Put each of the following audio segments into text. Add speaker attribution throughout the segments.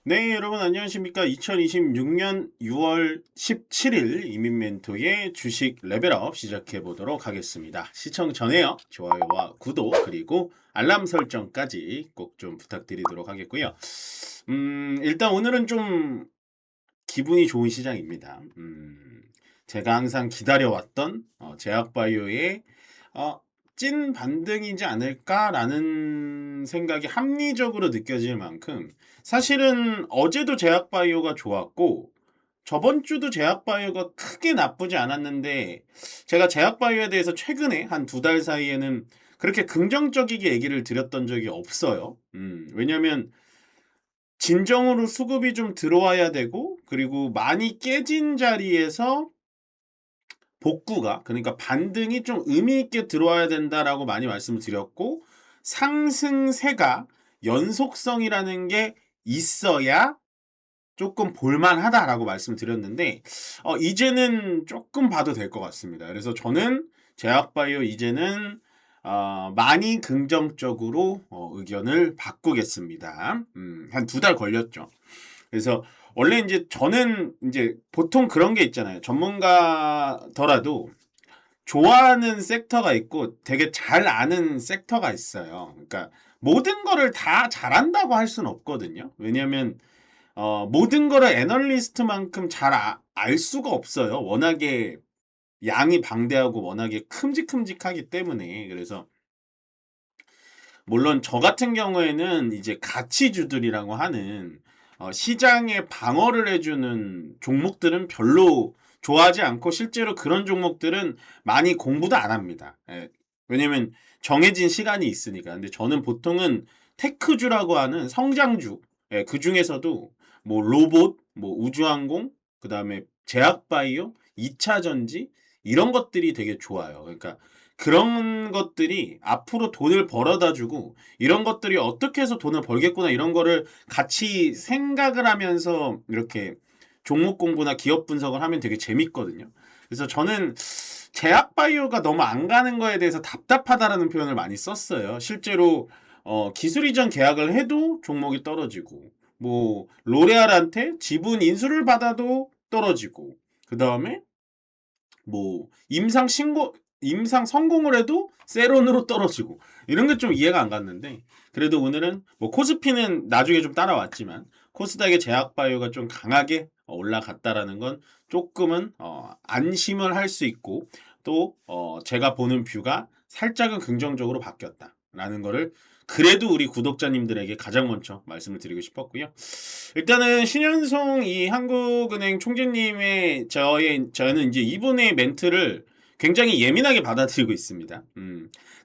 Speaker 1: 네, 여러분 안녕하십니까? 2026년 6월 17일 이민멘토의 주식 레벨업 시작해 보도록 하겠습니다. 시청 전에요. 좋아요와 구독 그리고 알람 설정까지 꼭 좀 부탁드리도록 하겠고요. 일단 오늘은 좀 기분이 좋은 시장입니다. 제가 항상 기다려왔던 제약바이오의 어, 찐 반등이지 않을까라는 생각이 합리적으로 느껴질 만큼 사실은 어제도 제약바이오가 좋았고 저번 주도 제약바이오가 크게 나쁘지 않았는데 제가 제약바이오에 대해서 최근에 한 두 달 사이에는 그렇게 긍정적이게 얘기를 드렸던 적이 없어요. 왜냐면 진정으로 수급이 좀 들어와야 되고 그리고 많이 깨진 자리에서 복구가 그러니까 반등이 좀 의미 있게 들어와야 된다라고 많이 말씀을 드렸고 상승세가 연속성이라는 게 있어야 조금 볼만하다라고 말씀을 드렸는데 이제는 조금 봐도 될 것 같습니다. 그래서 저는 제약바이오 이제는 많이 긍정적으로 의견을 바꾸겠습니다. 한 두 달 걸렸죠. 그래서 원래 이제 저는 이제 보통 그런 게 있잖아요. 전문가더라도 좋아하는 섹터가 있고 되게 잘 아는 섹터가 있어요. 그러니까 모든 거를 다 잘한다고 할 수는 없거든요. 왜냐하면 모든 거를 애널리스트만큼 잘 알 수가 없어요. 워낙에 양이 방대하고 워낙에 큼직큼직하기 때문에. 그래서 물론 저 같은 경우에는 이제 가치주들이라고 하는 시장에 방어를 해주는 종목들은 별로 좋아하지 않고 실제로 그런 종목들은 많이 공부도 안 합니다. 예. 왜냐면 정해진 시간이 있으니까. 근데 저는 보통은 테크주라고 하는 성장주, 예, 그 중에서도 뭐 로봇, 뭐 우주항공, 그 다음에 제약바이오, 2차 전지 이런 것들이 되게 좋아요. 그러니까 그런 것들이 앞으로 돈을 벌어다 주고 이런 것들이 어떻게 해서 돈을 벌겠구나 이런 거를 같이 생각을 하면서 이렇게 종목 공부나 기업 분석을 하면 되게 재밌거든요. 그래서 저는 제약바이오가 너무 안 가는 거에 대해서 답답하다라는 표현을 많이 썼어요. 실제로 기술 이전 계약을 해도 종목이 떨어지고 뭐 로레알한테 지분 인수를 받아도 떨어지고 그 다음에 뭐 임상 성공을 해도 세론으로 떨어지고 이런 게 좀 이해가 안 갔는데 그래도 오늘은 뭐 코스피는 나중에 좀 따라왔지만 코스닥의 제약바이오가 좀 강하게 올라갔다라는 건 조금은 안심을 할 수 있고 또 제가 보는 뷰가 살짝은 긍정적으로 바뀌었다라는 거를 그래도 우리 구독자님들에게 가장 먼저 말씀을 드리고 싶었고요. 일단은 신현송 이 한국은행 총재님의 저는 이제 이분의 멘트를 굉장히 예민하게 받아들이고 있습니다.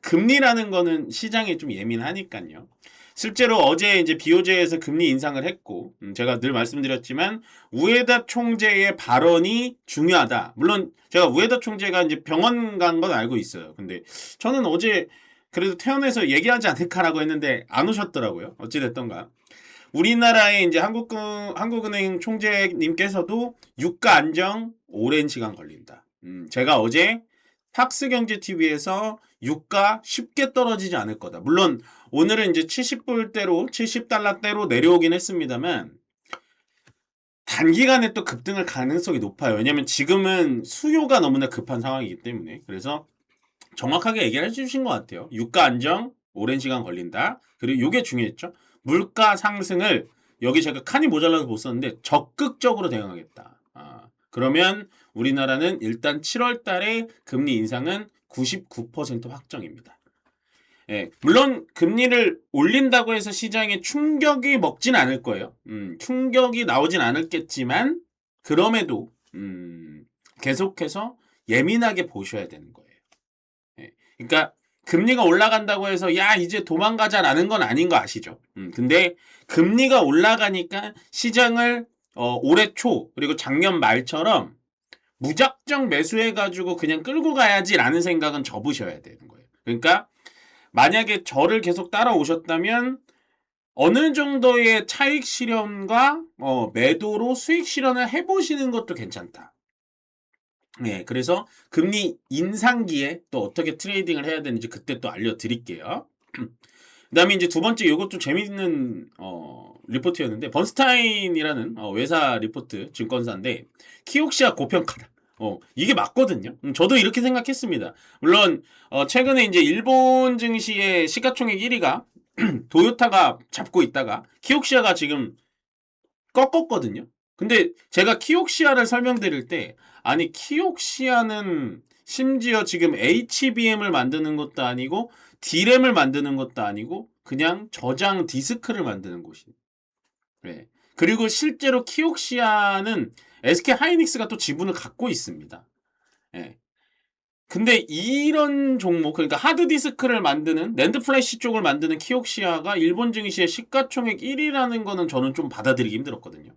Speaker 1: 금리라는 거는 시장에 좀 예민하니까요. 실제로 어제 이제 BOJ에서 금리 인상을 했고, 제가 늘 말씀드렸지만 우에다 총재의 발언이 중요하다. 물론 제가 우에다 총재가 이제 병원 간 건 알고 있어요. 근데 저는 어제 그래도 퇴원해서 얘기하지 않을까라고 했는데 안 오셨더라고요. 어찌됐던가. 우리나라의 이제 한국은행 총재님께서도 유가 안정 오랜 시간 걸린다. 제가 어제 팍스경제TV에서 유가 쉽게 떨어지지 않을 거다. 물론 오늘은 이제 70불대로 70달러대로 내려오긴 했습니다만 단기간에 또 급등할 가능성이 높아요. 왜냐면 지금은 수요가 너무나 급한 상황이기 때문에. 그래서 정확하게 얘기를 해주신 것 같아요. 유가 안정 오랜 시간 걸린다. 그리고 이게 중요했죠. 물가 상승을 여기 제가 칸이 모자라서 못 썼는데 적극적으로 대응하겠다. 그러면 우리나라는 일단 7월 달에 금리 인상은 99% 확정입니다. 예, 물론 금리를 올린다고 해서 시장에 충격이 먹진 않을 거예요. 충격이 나오진 않을겠지만 그럼에도 계속해서 예민하게 보셔야 되는 거예요. 예. 그러니까 금리가 올라간다고 해서 야 이제 도망가자라는 건 아닌 거 아시죠? 근데 금리가 올라가니까 시장을 올해 초 그리고 작년 말처럼 무작정 매수해가지고 그냥 끌고 가야지라는 생각은 접으셔야 되는 거예요. 그러니까 만약에 저를 계속 따라오셨다면 어느 정도의 차익 실현과 매도로 수익 실현을 해보시는 것도 괜찮다. 네, 그래서 금리 인상기에 또 어떻게 트레이딩을 해야 되는지 그때 또 알려드릴게요. 그다음에 이제 두 번째 이것도 재밌는 리포트였는데 번스타인이라는 외사 리포트 증권사인데 키옥시아 고평가다. 이게 맞거든요. 저도 이렇게 생각했습니다. 물론 최근에 이제 일본 증시의 시가총액 1위가 도요타가 잡고 있다가 키옥시아가 지금 꺾었거든요. 근데 제가 키옥시아를 설명드릴 때 아니 키옥시아는 심지어 지금 HBM을 만드는 것도 아니고 D램을 만드는 것도 아니고 그냥 저장 디스크를 만드는 곳이에요. 네. 그리고 실제로 키옥시아는 SK 하이닉스가 또 지분을 갖고 있습니다. 네. 근데 이런 종목, 그러니까 하드디스크를 만드는 낸드 플래시 쪽을 만드는 키옥시아가 일본 증시의 시가총액 1위라는 거는 저는 좀 받아들이기 힘들었거든요.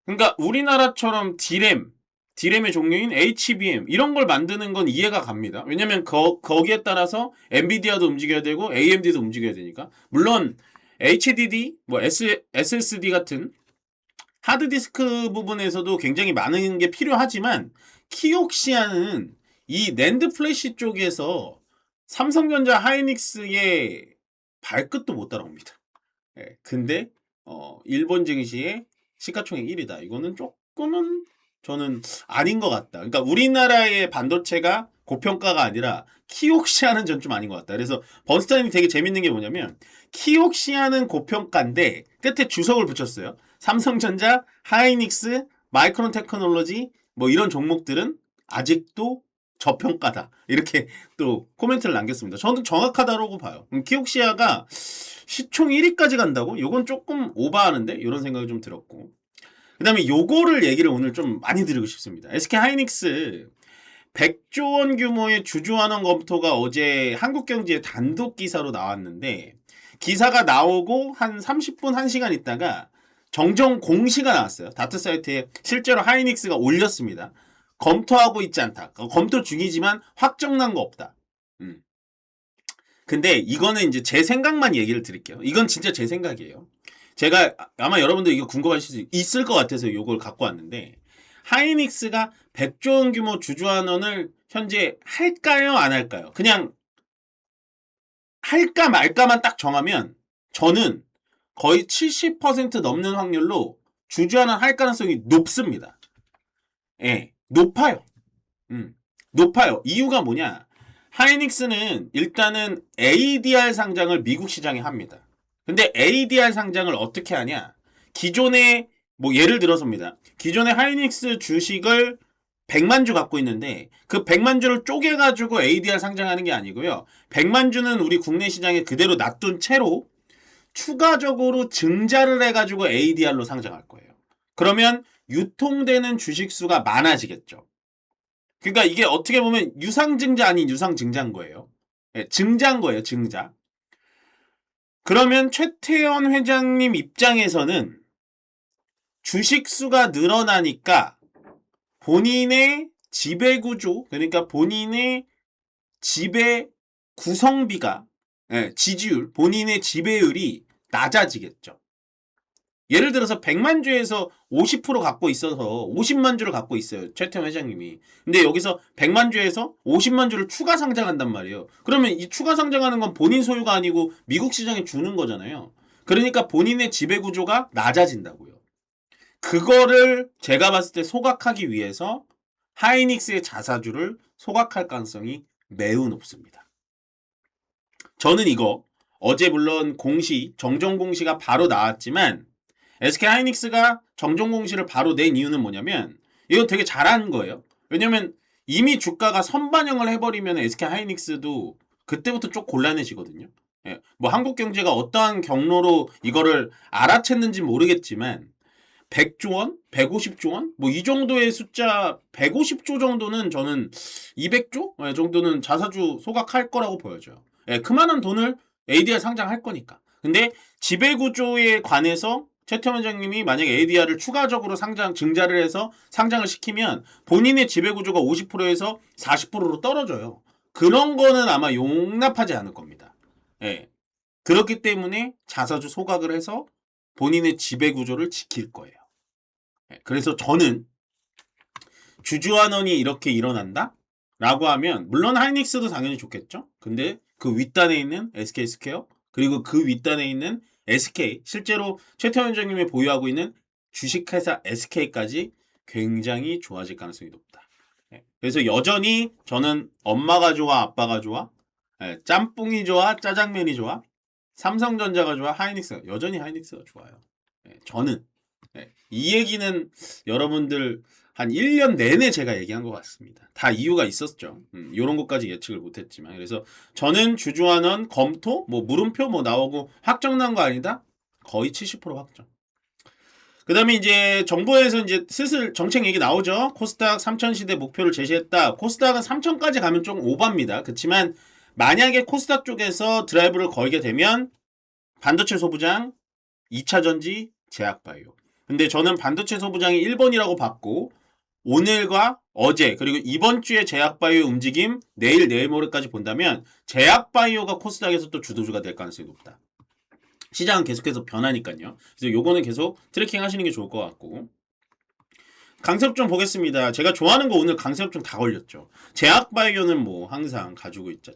Speaker 1: 그러니까 우리나라처럼 D램의 종류인 HBM 이런 걸 만드는 건 이해가 갑니다. 왜냐면 거기에 따라서 엔비디아도 움직여야 되고 AMD도 움직여야 되니까. 물론 HDD, 뭐 SSD 같은 하드디스크 부분에서도 굉장히 많은 게 필요하지만 키옥시아는 이 낸드 플래시 쪽에서 삼성전자 하이닉스의 발끝도 못 따라옵니다. 예, 근데 일본 증시의 시가총액 1위다. 이거는 조금은 저는 아닌 것 같다. 그러니까 우리나라의 반도체가 고평가가 아니라 키옥시아는 전 좀 아닌 것 같다. 그래서 번스타인이 되게 재밌는 게 뭐냐면 키옥시아는 고평가인데 끝에 주석을 붙였어요. 삼성전자, 하이닉스, 마이크론 테크놀로지 뭐 이런 종목들은 아직도 저평가다. 이렇게 또 코멘트를 남겼습니다. 저는 정확하다고 봐요. 키옥시아가 시총 1위까지 간다고? 요건 조금 오버하는데? 이런 생각이 좀 들었고. 그 다음에 요거를 얘기를 오늘 좀 많이 드리고 싶습니다. SK 하이닉스 100조 원 규모의 주주환원 검토가 어제 한국경제의 단독 기사로 나왔는데 기사가 나오고 한 30분, 1시간 있다가 정정 공시가 나왔어요. 다트 사이트에 실제로 하이닉스가 올렸습니다. 검토하고 있지 않다. 검토 중이지만 확정난 거 없다. 근데 이거는 이제 제 생각만 얘기를 드릴게요. 이건 진짜 제 생각이에요. 제가 아마 여러분들 이거 궁금하실 수 있을 것 같아서 이걸 갖고 왔는데 하이닉스가 100조 원 규모 주주환원을 현재 할까요? 안 할까요? 그냥 할까 말까만 딱 정하면 저는 거의 70% 넘는 확률로 주주환원 할 가능성이 높습니다. 예, 높아요. 높아요. 이유가 뭐냐? 하이닉스는 일단은 ADR 상장을 미국 시장에 합니다. 근데 ADR 상장을 어떻게 하냐? 기존에 뭐 예를 들어서입니다. 기존에 하이닉스 주식을 100만 주 갖고 있는데 그 100만 주를 쪼개가지고 ADR 상장하는 게 아니고요. 100만 주는 우리 국내 시장에 그대로 놔둔 채로 추가적으로 증자를 해가지고 ADR로 상장할 거예요. 그러면 유통되는 주식 수가 많아지겠죠. 그러니까 이게 어떻게 보면 유상증자 아닌 유상증자인 거예요. 네, 증자인 거예요, 증자. 그러면 최태원 회장님 입장에서는 주식 수가 늘어나니까 본인의 지배구조, 그러니까 본인의 지배 구성비가, 지지율, 본인의 지배율이 낮아지겠죠. 예를 들어서 100만 주에서 50% 갖고 있어서 50만 주를 갖고 있어요. 최태원 회장님이. 근데 여기서 100만 주에서 50만 주를 추가 상장한단 말이에요. 그러면 이 추가 상장하는 건 본인 소유가 아니고 미국 시장에 주는 거잖아요. 그러니까 본인의 지배 구조가 낮아진다고요. 그거를 제가 봤을 때 소각하기 위해서 하이닉스의 자사주를 소각할 가능성이 매우 높습니다. 저는 이거 어제 물론 정정 공시가 바로 나왔지만 SK 하이닉스가 정정 공시를 바로 낸 이유는 뭐냐면 이거 되게 잘한 거예요. 왜냐면 이미 주가가 선반영을 해버리면 SK 하이닉스도 그때부터 좀 곤란해지거든요. 예, 뭐 한국 경제가 어떠한 경로로 이거를 알아챘는지 모르겠지만 100조 원, 150조 원, 뭐 이 정도의 숫자 150조 정도는 저는 200조 정도는 자사주 소각할 거라고 보여져요. 예, 그만한 돈을 ADR 상장할 거니까. 근데 지배구조에 관해서 최태원 회장님이 만약에 ADR을 추가적으로 증자를 해서 상장을 시키면 본인의 지배구조가 50%에서 40%로 떨어져요. 그런 거는 아마 용납하지 않을 겁니다. 예. 그렇기 때문에 자사주 소각을 해서 본인의 지배구조를 지킬 거예요. 예. 그래서 저는 주주환원이 이렇게 일어난다? 라고 하면 물론 하이닉스도 당연히 좋겠죠? 근데 그 윗단에 있는 SK스퀘어, 그리고 그 윗단에 있는 SK, 실제로 최태원 위원장님이 보유하고 있는 주식회사 SK까지 굉장히 좋아질 가능성이 높다. 그래서 여전히 저는 엄마가 좋아, 아빠가 좋아, 짬뽕이 좋아, 짜장면이 좋아, 삼성전자가 좋아, 하이닉스가, 여전히 하이닉스가 좋아요. 저는. 이 얘기는 여러분들 한 1년 내내 제가 얘기한 것 같습니다. 다 이유가 있었죠. 이런 것까지 예측을 못했지만. 그래서 저는 주주환원 검토, 뭐 물음표 뭐 나오고 확정난 거 아니다? 거의 70% 확정. 그 다음에 이제 정부에서 이제 슬슬 정책 얘기 나오죠. 코스닥 3000시대 목표를 제시했다. 코스닥은 3000까지 가면 좀 오바입니다. 그렇지만 만약에 코스닥 쪽에서 드라이브를 걸게 되면 반도체 소부장, 2차전지, 제약바이오. 근데 저는 반도체 소부장이 1번이라고 봤고 오늘과 어제 그리고 이번 주에 제약바이오 움직임 내일 모레까지 본다면 제약바이오가 코스닥에서 또 주도주가 될 가능성이 높다. 시장은 계속해서 변하니까요. 그래서 요거는 계속 트래킹 하시는 게 좋을 것 같고. 강세업종 보겠습니다. 제가 좋아하는 거 오늘 강세업종 다 걸렸죠. 제약바이오는 뭐 항상 가지고 있죠.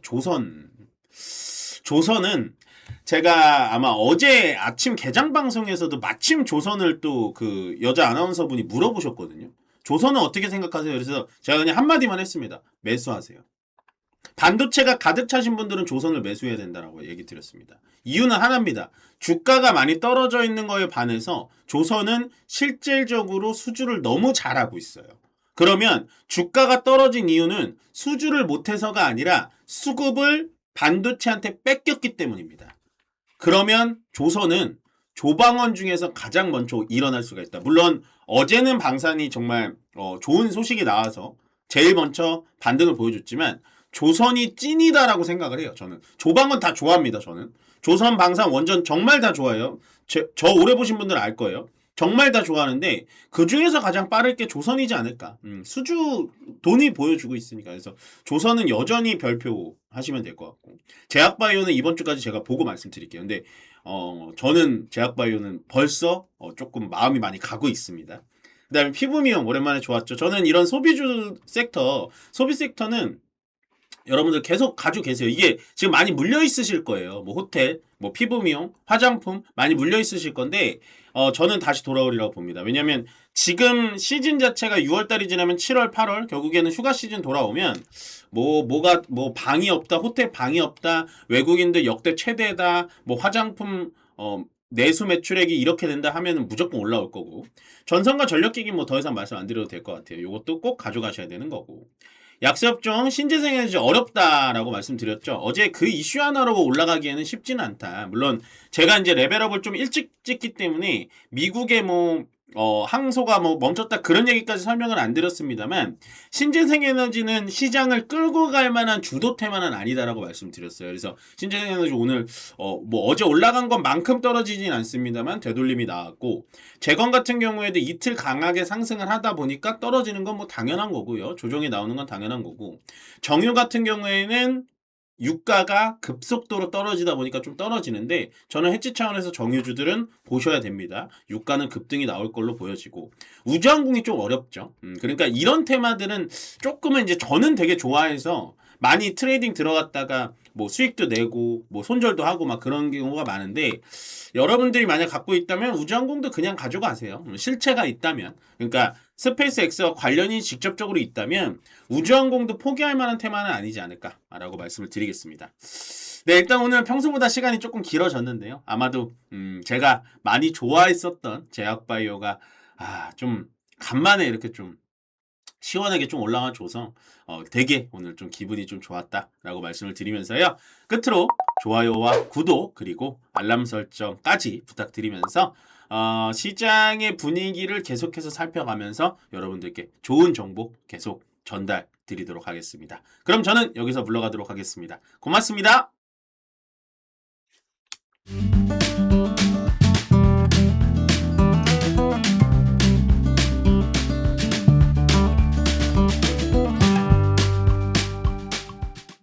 Speaker 1: 조선은 제가 아마 어제 아침 개장 방송에서도 마침 조선을 또 그 여자 아나운서분이 물어보셨거든요. 조선은 어떻게 생각하세요? 그래서 제가 그냥 한마디만 했습니다. 매수하세요. 반도체가 가득 차신 분들은 조선을 매수해야 된다라고 얘기 드렸습니다. 이유는 하나입니다. 주가가 많이 떨어져 있는 거에 반해서 조선은 실질적으로 수주를 너무 잘하고 있어요. 그러면 주가가 떨어진 이유는 수주를 못해서가 아니라 수급을 반도체한테 뺏겼기 때문입니다. 그러면 조선은 조방원 중에서 가장 먼저 일어날 수가 있다. 물론 어제는 방산이 정말 좋은 소식이 나와서 제일 먼저 반등을 보여줬지만 조선이 찐이다라고 생각을 해요. 저는 조방원 다 좋아합니다. 저는 조선, 방산, 원전 정말 다 좋아해요. 저 오래 보신 분들은 알 거예요. 정말 다 좋아하는데 그 중에서 가장 빠를 게 조선이지 않을까. 수주 돈이 보여주고 있으니까. 그래서 조선은 여전히 별표 하시면 될 것 같고 제약바이오는 이번 주까지 제가 보고 말씀드릴게요. 근데 저는 제약바이오는 벌써 조금 마음이 많이 가고 있습니다. 그 다음에 피부미용 오랜만에 좋았죠. 저는 이런 소비주 섹터, 소비 섹터는 여러분들 계속 가지고 계세요. 이게 지금 많이 물려 있으실 거예요. 뭐 호텔, 뭐 피부 미용, 화장품 많이 물려 있으실 건데 저는 다시 돌아오리라고 봅니다. 왜냐면 지금 시즌 자체가 6월달이 지나면 7월, 8월 결국에는 휴가 시즌 돌아오면 뭐가 방이 없다, 호텔 방이 없다, 외국인들 역대 최대다, 뭐 화장품 내수 매출액이 이렇게 된다 하면은 무조건 올라올 거고 전선과 전력기기 뭐 더 이상 말씀 안 드려도 될 것 같아요. 이것도 꼭 가져가셔야 되는 거고. 약세업종 신재생에너지 어렵다라고 말씀드렸죠. 어제 그 이슈 하나로 올라가기에는 쉽지는 않다. 물론 제가 이제 레벨업을 좀 일찍 찍기 때문에 미국의 항소가 멈췄다 그런 얘기까지 설명을 안 드렸습니다만 신재생에너지는 시장을 끌고 갈 만한 주도 테마는 아니다라고 말씀드렸어요. 그래서 신재생에너지 오늘 어제 올라간 것만큼 떨어지진 않습니다만 되돌림이 나왔고 재건 같은 경우에도 이틀 강하게 상승을 하다 보니까 떨어지는 건 뭐 당연한 거고요. 조정이 나오는 건 당연한 거고 정유 같은 경우에는 유가가 급속도로 떨어지다 보니까 좀 떨어지는데 저는 해치 차원에서 정유주들은 보셔야 됩니다. 유가는 급등이 나올 걸로 보여지고 우주항공이 좀 어렵죠. 그러니까 이런 테마들은 조금은 이제 저는 되게 좋아해서 많이 트레이딩 들어갔다가 뭐 수익도 내고 뭐 손절도 하고 막 그런 경우가 많은데 여러분들이 만약 갖고 있다면 우주항공도 그냥 가져가세요. 실체가 있다면 그러니까 스페이스X와 관련이 직접적으로 있다면 우주항공도 포기할 만한 테마는 아니지 않을까라고 말씀을 드리겠습니다. 네, 일단 오늘 평소보다 시간이 조금 길어졌는데요. 아마도 제가 많이 좋아했었던 제약바이오가 좀 간만에 이렇게 좀 시원하게 좀 올라가 줘서 되게 오늘 좀 기분이 좀 좋았다라고 말씀을 드리면서요. 끝으로 좋아요와 구독 그리고 알람 설정까지 부탁드리면서 시장의 분위기를 계속해서 살펴가면서 여러분들께 좋은 정보 계속 전달 드리도록 하겠습니다. 그럼 저는 여기서 물러가도록 하겠습니다. 고맙습니다.